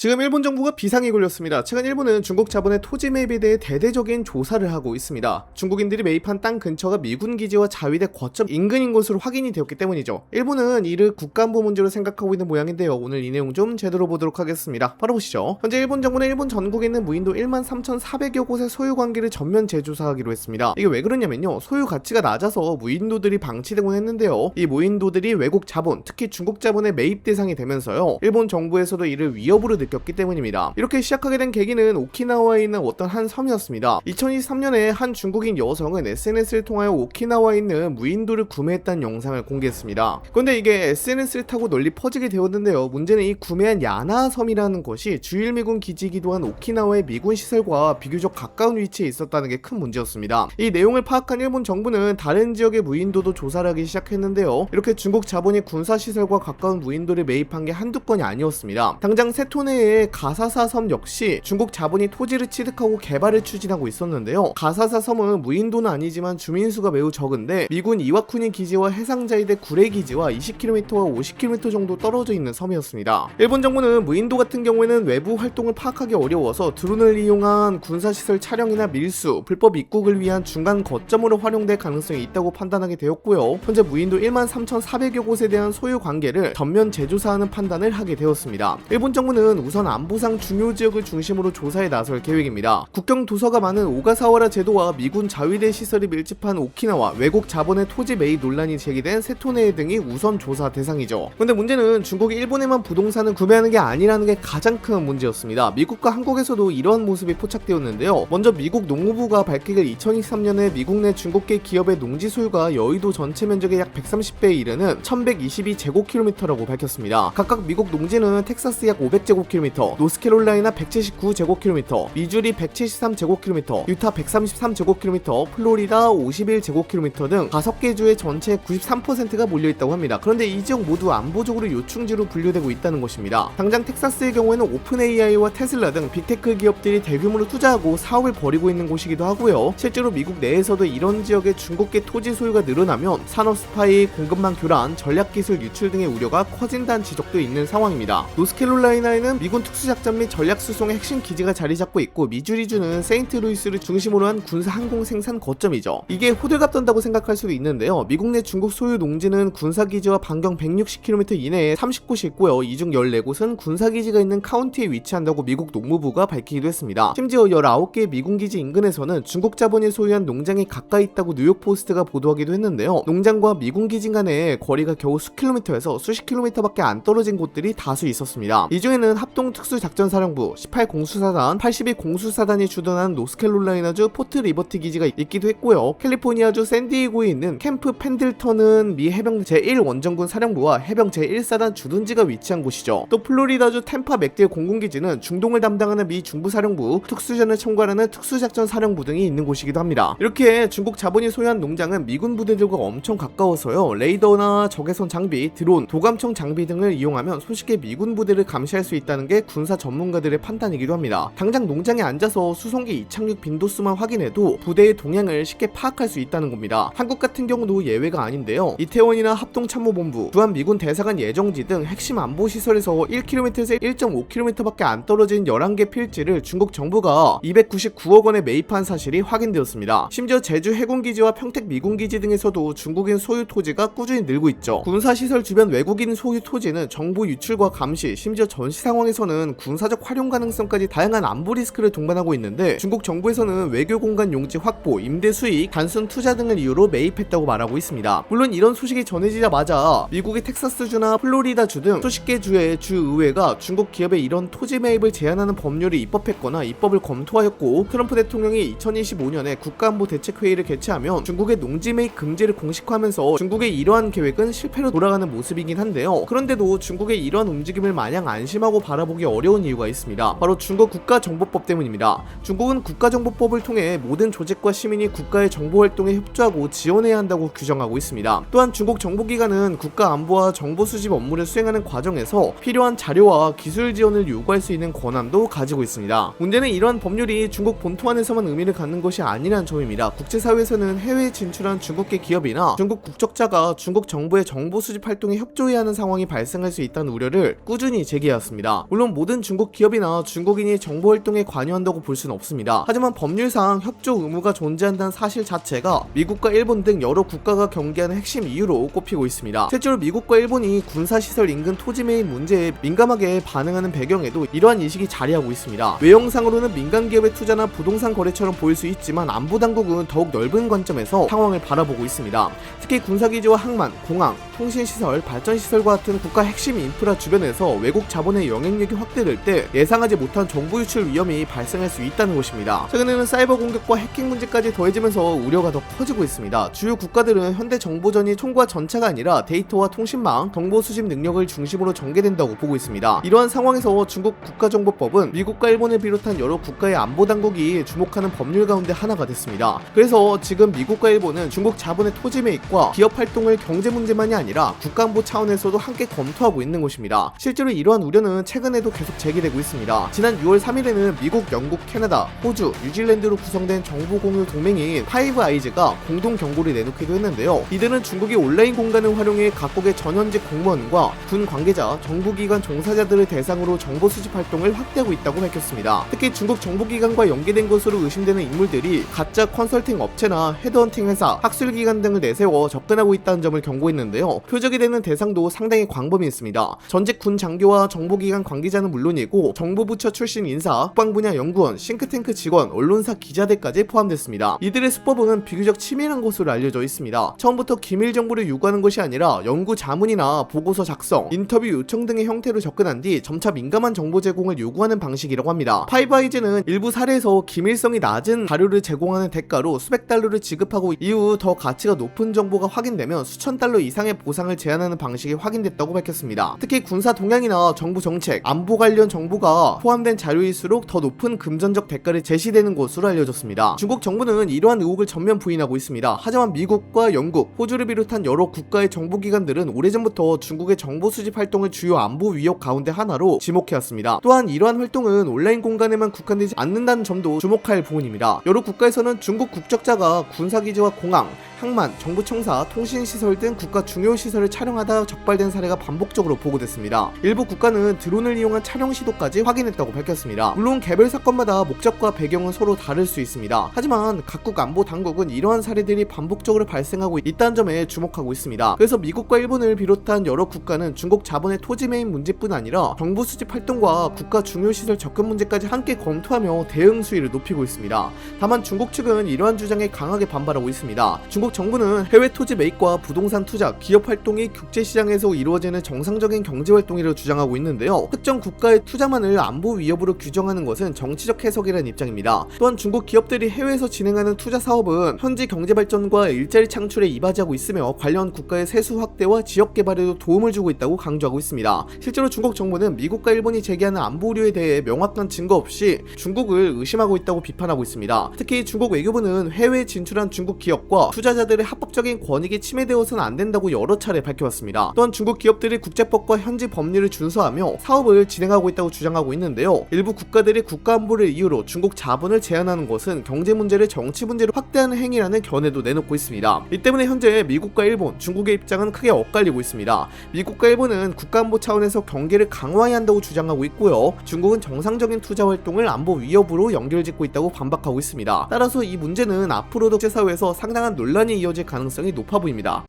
지금 일본 정부가 비상이 걸렸습니다. 최근 일본은 중국 자본의 토지 매입에 대해 대대적인 조사를 하고 있습니다. 중국인들이 매입한 땅 근처가 미군 기지와 자위대 거점 인근인 것으로 확인이 되었기 때문이죠. 일본은 이를 국가안보 문제로 생각하고 있는 모양인데요. 오늘 이 내용 좀 제대로 보도록 하겠습니다. 바로 보시죠. 현재 일본 정부는 일본 전국에 있는 무인도 13,400여 곳의 소유 관계를 전면 재조사하기로 했습니다. 이게 왜 그러냐면요, 소유 가치가 낮아서 무인도들이 방치되곤 했는데요, 이 무인도들이 외국 자본, 특히 중국 자본의 매입 대상이 되면서요, 일본 정부에서도 이를 위협으로 느꼈기 때문입니다. 이렇게 시작하게 된 계기는 오키나와에 있는 어떤 한 섬이었습니다. 2023년에 한 중국인 여성은 SNS를 통하여 오키나와에 있는 무인도를 구매했다는 영상을 공개했습니다. 그런데 이게 SNS를 타고 널리 퍼지게 되었는데요, 문제는 이 구매한 야나 섬이라는 것이 주일 미군 기지이기도 한 오키나와의 미군 시설과 비교적 가까운 위치에 있었다는 게 큰 문제였습니다. 이 내용을 파악한 일본 정부는 다른 지역의 무인도도 조사를 하기 시작했는데요, 이렇게 중국 자본이 군사시설과 가까운 무인도를 매입한 게 한두 건이 아니었습니다. 당장 세토네의 가사사 섬 역시 중국 자본이 토지를 취득하고 개발을 추진하고 있었는데요, 가사사 섬은 무인도는 아니지만 주민수가 매우 적은데 미군 이와쿠니 기지와 해상자위대 구레 기지와 20km와 50km 정도 떨어져 있는 섬이었습니다. 일본 정부는 무인도 같은 경우에는 외부 활동을 파악하기 어려워서 드론을 이용한 군사시설 촬영이나 밀수, 불법 입국을 위한 중간 거점으로 활용될 가능성이 있다고 판단하게 되었고요, 현재 무인도 13,400여 곳에 대한 소유 관계를 전면 재조사하는 판단을 하게 되었습니다. 일본 정부는 우선 안보상 중요 지역을 중심으로 조사에 나설 계획입니다. 국경 도서가 많은 오가사와라 제도와 미군 자위대 시설이 밀집한 오키나와, 외국 자본의 토지 매입 논란이 제기된 세토네 등이 우선 조사 대상이죠. 근데 문제는 중국이 일본에만 부동산을 구매하는 게 아니라는 게 가장 큰 문제였습니다. 미국과 한국에서도 이러한 모습이 포착되었는데요, 먼저 미국 농무부가 밝히길 2023년에 미국 내 중국계 기업의 농지 소유가 여의도 전체 면적의 약 130배에 이르는 1122제곱킬로미터라고 밝혔습니다. 각각 미국 농지는 텍사스 약 500제곱킬로미터, 노스캐롤라이나 179제곱킬로미터, 미주리 173제곱킬로미터, 유타 133제곱킬로미터, 플로리다 51제곱킬로미터 등 5개 주의 전체 93%가 몰려있다고 합니다. 그런데 이 지역 모두 안보적으로 요충지로 분류되고 있다는 것입니다. 당장 텍사스의 경우에는 오픈 AI와 테슬라 등 빅테크 기업들이 대규모로 투자하고 사업을 벌이고 있는 곳이기도 하고요, 실제로 미국 내에서도 이런 지역의 중국계 토지 소유가 늘어나면 산업 스파이, 공급망 교란, 전략기술 유출 등의 우려가 커진다는 지적도 있는 상황입니다. 노스캐롤라이나에는 미군 특수작전 및 전략수송의 핵심 기지가 자리 잡고 있고, 미주리주는 세인트루이스를 중심으로 한 군사 항공 생산 거점이죠. 이게 호들갑 떤다고 생각할 수도 있는데요, 미국 내 중국 소유 농지는 군사기지와 반경 160km 이내에 30곳이 있고요, 이 중 14곳은 군사기지가 있는 카운티에 위치한다고 미국 농무부가 밝히기도 했습니다. 심지어 19개의 미군기지 인근에서는 중국 자본이 소유한 농장이 가까이 있다고 뉴욕포스트가 보도하기도 했는데요, 농장과 미군기지 간의 거리가 겨우 수킬로미터에서 수십 킬로미터밖에 안 떨어진 곳들이 다수 있었습니다. 이 중에는 합동특수작전사령부, 18공수사단, 82공수사단이 주둔한 노스캐롤라이나주 포트 리버티 기지가 있기도 했고요, 캘리포니아주 샌디에고에 있는 캠프 펜들턴은 미 해병 제1원정군 사령부와 해병 제1사단 주둔지가 위치한 곳이죠. 또 플로리다주 템파 맥딜 공군기지는 중동을 담당하는 미 중부사령부, 특수전을 총괄하는 특수작전사령부 등이 있는 곳이기도 합니다. 이렇게 중국 자본이 소유한 농장은 미군 부대들과 엄청 가까워서요, 레이더나 적외선 장비, 드론, 도감청 장비 등을 이용하면 손쉽게 미군 부대를 감시할 수 있다는 게 군사 전문가들의 판단이기도 합니다. 당장 농장에 앉아서 수송기 이착륙 빈도수만 확인해도 부대의 동향을 쉽게 파악할 수 있다는 겁니다. 한국 같은 경우도 예외가 아닌데요, 이태원이나 합동참모본부, 주한 미군 대사관 예정지 등 핵심 안보시설에서 1km에서 1.5km밖에 안 떨어진 11개 필지를 중국 정부가 299억 원에 매입한 사실이 확인되었습니다. 심지어 제주 해군기지와 평택 미군기지 등에서도 중국인 소유 토지가 꾸준히 늘고 있죠. 군사시설 주변 외국인 소유 토지는 정보 유출과 감시, 심지어 전시 상황에서는 군사적 활용 가능성까지 다양한 안보 리스크를 동반하고 있는데, 중국 정부에서는 외교 공간 용지 확보, 임대 수익, 단순 투자 등을 이유로 매입했다고 말하고 있습니다. 물론 이런 소식이 전해지자마자 미국의 텍사스주나 플로리다주 등 수십 개 주의 주의회가 중국 기업의 이런 토지 매입을 제한하는 법률을 입법했거나 입법을 검토하였고, 트럼프 대통령이 2025년에 국가안보대책회의를 개최하면 중국의 농지 매입 금지를 공식화하면서 중국의 이러한 계획은 실패로 돌아가는 모습이긴 한데요, 그런데도 중국의 이러한 움직임을 마냥 안심하고 바라보기 어려운 이유가 있습니다. 바로 중국 국가정보법 때문입니다. 중국은 국가정보법을 통해 모든 조직과 시민이 국가의 정보활동에 협조하고 지원해야 한다고 규정하고 있습니다. 또한 중국 정보기관은 국가안보와 정보 수집 업무를 수행하는 과정에서 필요한 자료와 기술 지원을 요구할 수 있는 권한도 가지고 있습니다. 문제는 이러한 법률이 중국 본토 안에서만 의미를 갖는 것이 아니라는 점입니다. 국제사회에서는 해외에 진출한 중국계 기업이나 중국 국적자가 중국 정부의 정보 수집 활동에 협조해야 하는 상황이 발생할 수 있다는 우려를 꾸준히 제기해왔습니다. 물론 모든 중국 기업이나 중국인이 정보 활동에 관여한다고 볼 수는 없습니다. 하지만 법률상 협조 의무가 존재한다는 사실 자체가 미국과 일본 등 여러 국가가 경계하는 핵심 이유로 꼽히고 있습니다. 실제로 미국과 일본이 군사시설 인근 토지 매입 문제에 민감하게 반응하는 배경에도 이러한 인식이 자리하고 있습니다. 외형상으로는 민간 기업의 투자나 부동산 거래처럼 보일 수 있지만 안보 당국은 더욱 넓은 관점에서 상황을 바라보고 있습니다. 특히 군사기지와 항만, 공항, 통신시설, 발전시설과 같은 국가 핵심 인프라 주변에서 외국 자본의 영향력이 확대될 때 예상하지 못한 정보 유출 위험이 발생할 수 있다는 것입니다. 최근에는 사이버 공격과 해킹 문제까지 더해지면서 우려가 더 커지고 있습니다. 주요 국가들은 현대 정보전이 총과 전차가 아니라 데이터와 통신망, 정보 수집 능력을 중심으로 전개된다고 보고 있습니다. 이러한 상황에서 중국 국가정보법은 미국과 일본을 비롯한 여러 국가의 안보 당국이 주목하는 법률 가운데 하나가 됐습니다. 그래서 지금 미국과 일본은 중국 자본의 토지 매입과 기업 활동을 경제 문제만이 아니라 국가안보 차원에서도 함께 검토하고 있는 것입니다. 실제로 이러한 우려는 최근에도 계속 제기되고 있습니다. 지난 6월 3일에는 미국, 영국, 캐나다, 호주, 뉴질랜드로 구성된 정보 공유 동맹인 파이브 아이즈가 공동 경고를 내놓기도 했는데요. 이들은 중국이 온라인 공간을 활용해 각국의 전현직 공무원과 군 관계자, 정부기관 종사자들을 대상으로 정보 수집 활동을 확대하고 있다고 밝혔습니다. 특히 중국 정보기관과 연계된 것으로 의심되는 인물들이 가짜 컨설팅 업체나 헤드헌팅 회사, 학술기관 등을 내세워 접근하고 있다는 점을 경고했는데요. 표적이 되는 대상도 상당히 광범위 있습니다. 전직 군 장교와 정보기관 관계자는 물론이고 정보부처 출신 인사, 국방분야 연구원, 싱크탱크 직원, 언론사 기자들까지 포함됐습니다. 이들의 수법은 비교적 치밀한 것으로 알려져 있습니다. 처음부터 기밀 정보를 요구하는 것이 아니라 연구 자문이나 보고서 작성, 인터뷰 요청 등의 형태로 접근한 뒤 점차 민감한 정보 제공을 요구하는 방식이라고 합니다. 파이브아이즈는 일부 사례에서 기밀성이 낮은 자료를 제공하는 대가로 수백 달러를 지급하고 이후 더 가치가 높은 정보가 확인되면 수천 달러 이상의 보상을 제한하는 방식이 확인됐다고 밝혔습니다. 특히 군사 동향이나 정부 정책, 안보 관련 정보가 포함된 자료일수록 더 높은 금전적 대가를 제시되는 것으로 알려졌습니다. 중국 정부는 이러한 의혹을 전면 부인하고 있습니다. 하지만 미국과 영국, 호주를 비롯한 여러 국가의 정보기관들은 오래전부터 중국의 정보 수집 활동을 주요 안보 위협 가운데 하나로 지목해왔습니다. 또한 이러한 활동은 온라인 공간에만 국한되지 않는다는 점도 주목할 부분입니다. 여러 국가에서는 중국 국적자가 군사기지와 공항, 항만, 정부청사, 통신시설 등 국가 중요 시설을 촬영하다 적발된 사례가 반복적으로 보고됐습니다. 일부 국가는 드론을 이용한 촬영 시도까지 확인했다고 밝혔습니다. 물론 개별 사건마다 목적과 배경은 서로 다를 수 있습니다. 하지만 각국 안보 당국은 이러한 사례들이 반복적으로 발생하고 있다는 점에 주목하고 있습니다. 그래서 미국과 일본을 비롯한 여러 국가는 중국 자본의 토지 매입 문제뿐 아니라 정보 수집 활동과 국가 중요 시설 접근 문제까지 함께 검토하며 대응 수위를 높이고 있습니다. 다만 중국 측은 이러한 주장에 강하게 반발하고 있습니다. 중국 정부는 해외 토지 매입과 부동산 투자, 기업 활동이 국제시장에서 이루어지는 정상적인 경제활동이라고 주장하고 있는데요. 특정 국가의 투자만을 안보 위협으로 규정하는 것은 정치적 해석이라는 입장입니다. 또한 중국 기업들이 해외에서 진행하는 투자 사업은 현지 경제 발전과 일자리 창출에 이바지하고 있으며 관련 국가의 세수 확대와 지역 개발에도 도움을 주고 있다고 강조하고 있습니다. 실제로 중국 정부는 미국과 일본이 제기하는 안보 우려에 대해 명확한 증거 없이 중국을 의심하고 있다고 비판하고 있습니다. 특히 중국 외교부는 해외에 진출한 중국 기업과 투자자들의 합법적인 권익이 침해되어서는 안 된다고 여러 차례 밝혀왔습니다. 또한 중국 기업들이 국제법과 현지 법률을 준수하며 사업을 진행하고 있다고 주장하고 있는데요. 일부 국가들이 국가안보를 이유로 중국 자본을 제한하는 것은 경제 문제를 정치 문제로 확대하는 행위라는 견해도 내놓고 있습니다. 이 때문에 현재 미국과 일본, 중국의 입장은 크게 엇갈리고 있습니다. 미국과 일본은 국가안보 차원에서 경계를 강화해야 한다고 주장하고 있고요. 중국은 정상적인 투자 활동을 안보 위협으로 연결짓고 있다고 반박하고 있습니다. 따라서 이 문제는 앞으로도 국제사회에서 상당한 논란이 이어질 가능성이 높아 보입니다.